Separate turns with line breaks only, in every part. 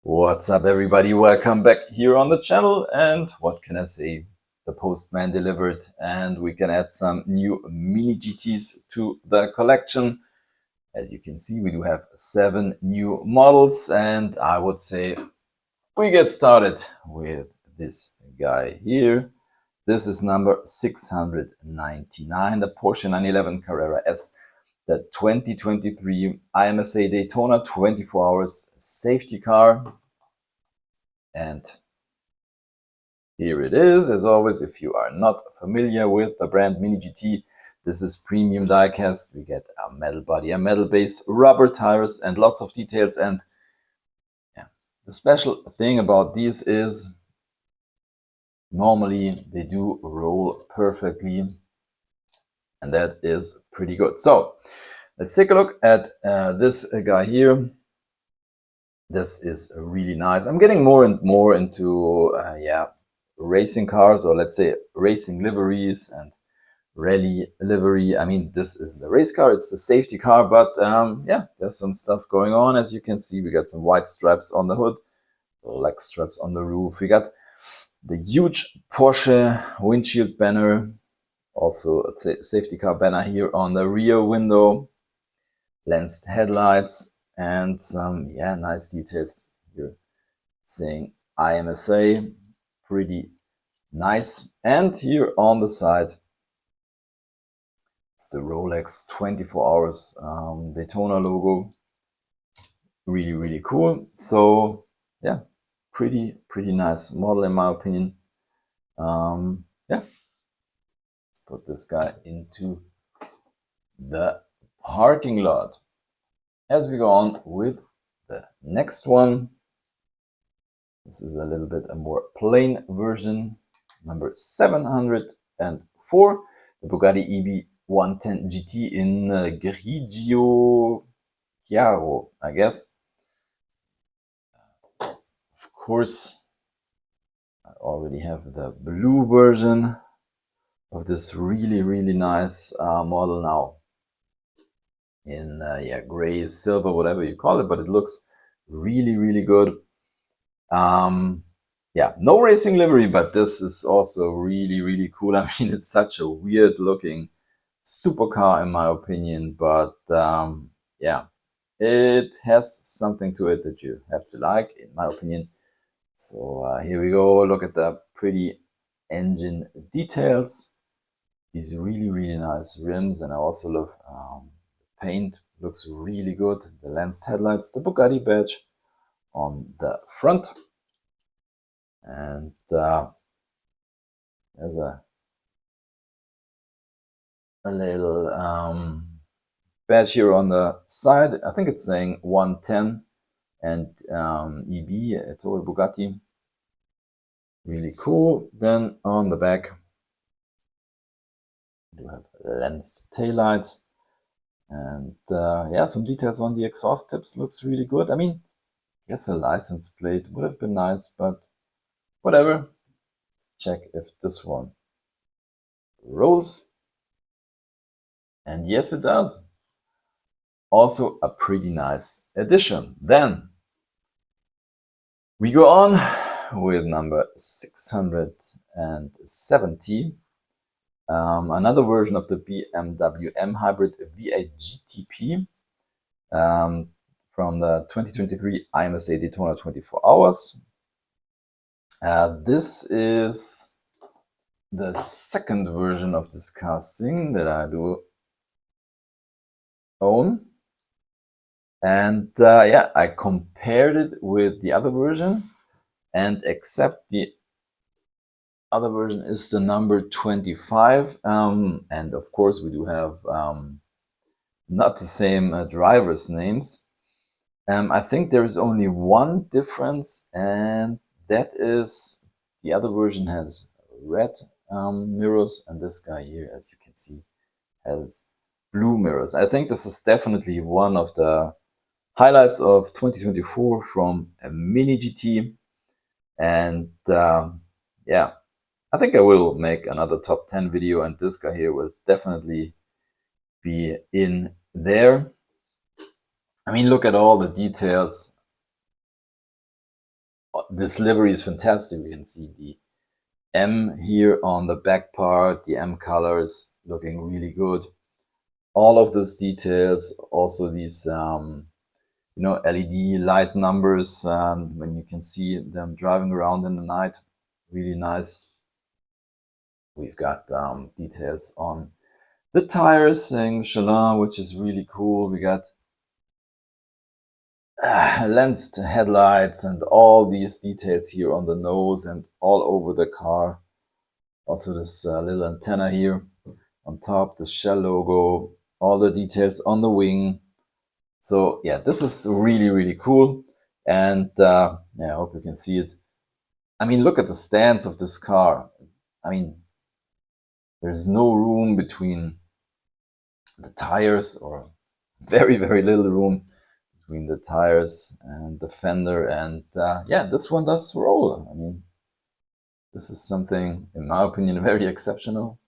What's up, everybody? Welcome back here on the channel. And what can I say? The postman delivered, and we can add some new Mini GTs to the collection. As you can see, we do have 7 new models, and I would say we get started with this guy here. This is number 699, the Porsche 911 Carrera S, the 2023 IMSA Daytona 24 hours safety car. And here it is. As always, if you are not familiar with the brand Mini GT, this is premium diecast. We get a metal body, a metal base, rubber tires, and lots of details. And yeah, the special thing about these is normally they do roll perfectly, and that is pretty good. So let's take a look at this guy here. This is really nice. I'm getting more and more into racing cars, or let's say racing liveries and rally livery. I mean, this is the race car, it's the safety car, but yeah, there's some stuff going on. As you can see, we got some white stripes on the hood, black stripes on the roof. We got the huge Porsche windshield banner, also a safety car banner here on the rear window, lensed headlights, and some nice details here saying IMSA, pretty nice. And here on the side, it's the Rolex 24 hours Daytona logo. Really cool. So yeah, pretty nice model in my opinion. Yeah, let's put this guy into the parking lot. As we go on with the next one, this is a little bit a more plain version, number 704, the Bugatti EB110 GT in Grigio, Chiaro, I guess. Of course, I already have the blue version of this really nice model now in gray, silver, whatever you call it, but it looks really good. Yeah, no racing livery, but this is also really cool. I mean, it's such a weird looking supercar in my opinion, but yeah, it has something to it that you have to like, in my opinion. So here we go. Look at the pretty engine details. These really nice rims, and I also love paint. Looks really good. The lensed headlights, the Bugatti badge on the front, and there's a little badge here on the side. I think it's saying 110 and EB, Ettore Bugatti. Really cool. Then on the back, we do have lensed taillights, and yeah, some details on the exhaust tips. Looks really good. I mean, yes, a license plate would have been nice, but whatever. Let's check if this one rolls. And yes, it does. Also a pretty nice addition. Then we go on with number 670. Another version of the BMW M Hybrid V8 GTP from the 2023 IMSA Daytona 24 hours. This is the second version of this casting that I do own. And yeah, I compared it with the other version, and except the other version is the number 25, and of course we do have not the same drivers' names. I think there is only one difference, and that is the other version has red mirrors, and this guy here, as you can see, has blue mirrors. I think this is definitely one of the highlights of 2024 from a Mini GT. And yeah, I think I will make another top 10 video, and this guy here will definitely be in there. I mean, look at all the details. this livery is fantastic. We can see the M here on the back part, the M colors looking really good. All of those details, also these LED light numbers when you can see them driving around in the night, really nice. We've got details on the tires saying Michelin, which is really cool. We got lensed headlights and all these details here on the nose and all over the car. Also this little antenna here on top, the Shell logo, all the details on the wing. So yeah, this is really, really cool. And yeah, I hope you can see it. I mean, look at the stance of this car. I mean, there's no room between the tires, or very, very little room between the tires and the fender. And yeah, this one does roll. I mean, this is something, in my opinion, very exceptional.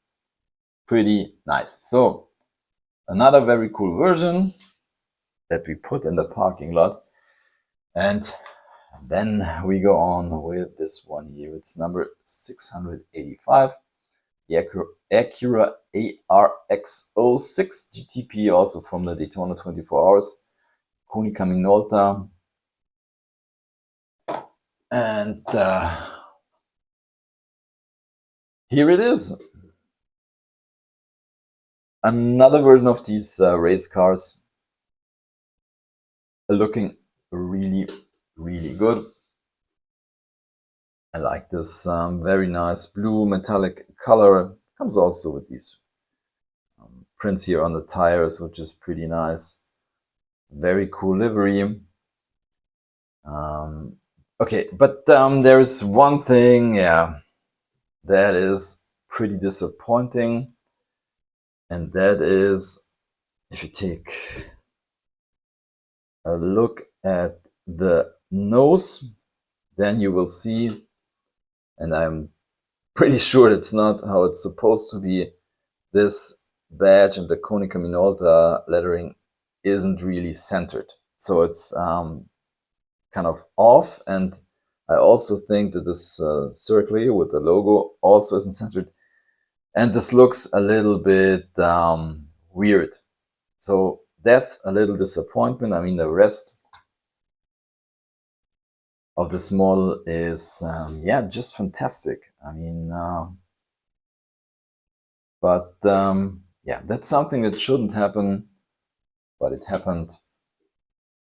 Pretty nice. So another very cool version that we put in the parking lot. And then we go on with this one here. It's number 685. The Acura ARX06 GTP, also from the Daytona 24 Hours. Konica Minolta. And here it is. Another version of these race cars, looking really, really good. I like this very nice blue metallic color. Comes also with these prints here on the tires, which is pretty nice. Very cool livery. Okay, but there is one thing, yeah, that is pretty disappointing. And that is, if you take a look at the nose, then you will see, and I'm pretty sure it's not how it's supposed to be, this badge and the Konica Minolta lettering isn't really centered. So it's kind of off, and I also think that this circle here with the logo also isn't centered, and this looks a little bit weird. So that's a little disappointment. I mean, the rest of this model is yeah, just fantastic. I mean, but yeah, that's something that shouldn't happen, but it happened.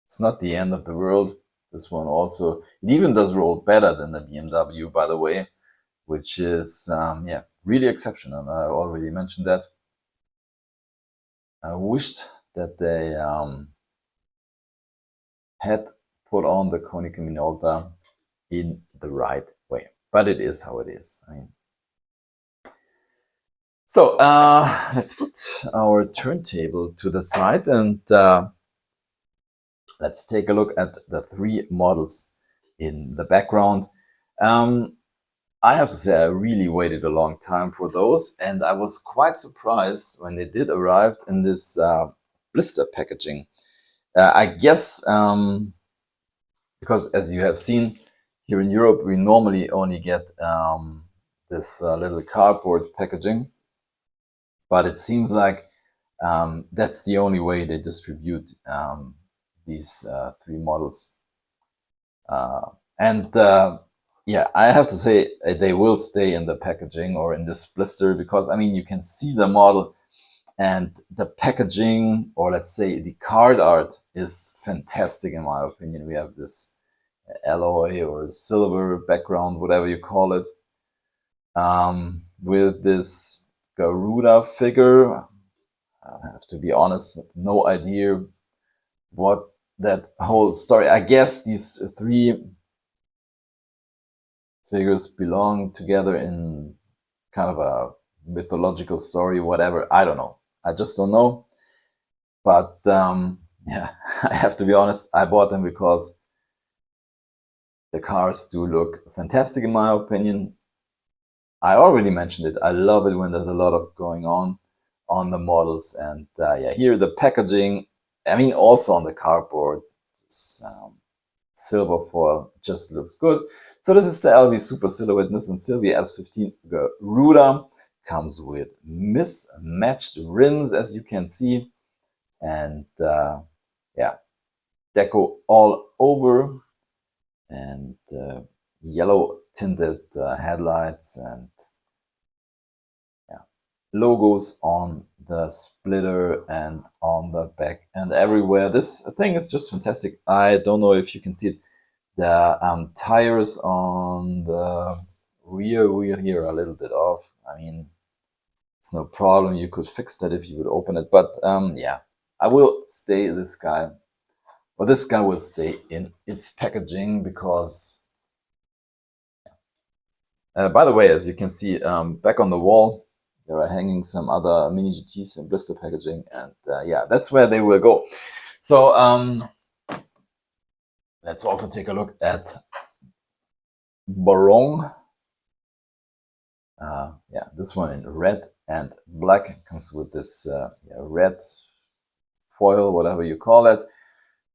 It's not the end of the world. This one also, it even does roll better than the BMW, by the way, which is yeah, really exceptional. I already mentioned that. I wished that they had put on the Konica Minolta in the right way, but it is how it is. I mean, so let's put our turntable to the side and let's take a look at the three models in the background. I have to say, I really waited a long time for those, and I was quite surprised when they did arrive in this blister packaging. I guess because, as you have seen, here in Europe, we normally only get this little cardboard packaging, but it seems like that's the only way they distribute these three models. And yeah, I have to say they will stay in the packaging or in this blister, because I mean, you can see the model and the packaging, or let's say the card art, is fantastic in my opinion. We have this alloy or silver background, whatever you call it, with this Garuda figure. I have to be honest, no idea what that whole story. I guess these three figures belong together in kind of a mythological story, whatever. I don't know. I just don't know. But yeah, I have to be honest, I bought them because the cars do look fantastic in my opinion. I already mentioned it. I love it when there's a lot of going on the models. And yeah, here the packaging, I mean, also on the cardboard, it's silver foil just looks good. So this is the LV Super Silhouette Nissan Silvia S15 Garuda. Comes with mismatched rims, as you can see, and yeah, deco all over, and yellow tinted headlights, and yeah, logos on the splitter and on the back and everywhere. This thing is just fantastic. I don't know if you can see it. The tires on the rear here are a little bit off. I mean, it's no problem. You could fix that if you would open it. But yeah, I will stay this guy. Well, this guy will stay in its packaging because, by the way, as you can see, back on the wall, there are hanging some other Mini GTs in blister packaging. And yeah, that's where they will go. So let's also take a look at BARONG. Yeah, this one in red and black comes with this red foil, whatever you call it.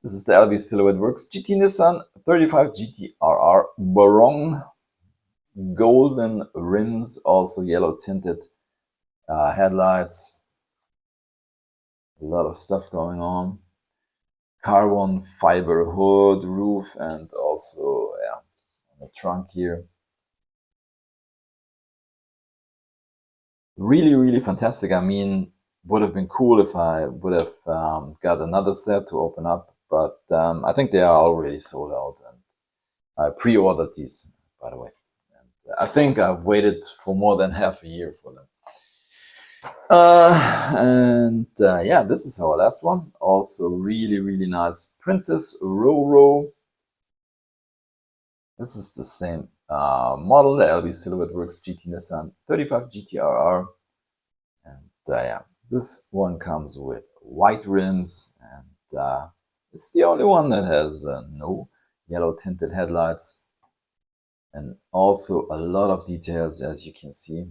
This is the LV Silhouette Works GT Nissan 35 GT-RR Barong. Golden rims, also yellow tinted headlights. A lot of stuff going on. Carbon fiber hood, roof, and also yeah, on the trunk here. Really, really fantastic. I mean, would have been cool if I would have got another set to open up, but I think they are already sold out, and I pre-ordered these, by the way. And I think I've waited for more than half a year for them. And yeah, this is our last one. Also really, really nice Princess RORO. This is the same model, the LV Silhouette Works GT Nissan 35 GT-RR. And yeah, this one comes with white rims, and it's the only one that has no yellow tinted headlights, and also a lot of details, as you can see.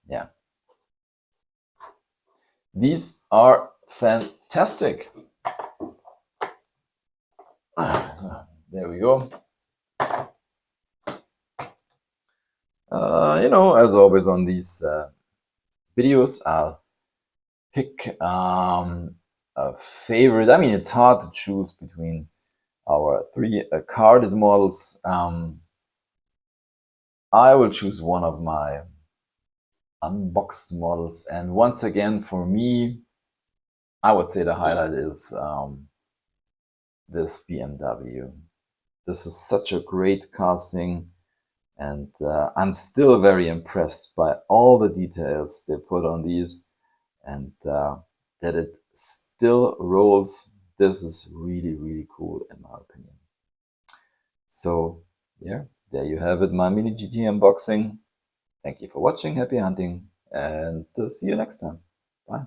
Yeah, these are fantastic. There we go. You know, as always on these videos, I'll pick a favorite. I mean, it's hard to choose between our three carded models. I will choose one of my unboxed models, and once again, for me, I would say the highlight is this BMW. This is such a great casting, and I'm still very impressed by all the details they put on these, and that it still rolls. This is really, really cool in my opinion. So yeah, there you have it, my Mini GT unboxing. Thank you for watching, happy hunting, and see you next time. Bye.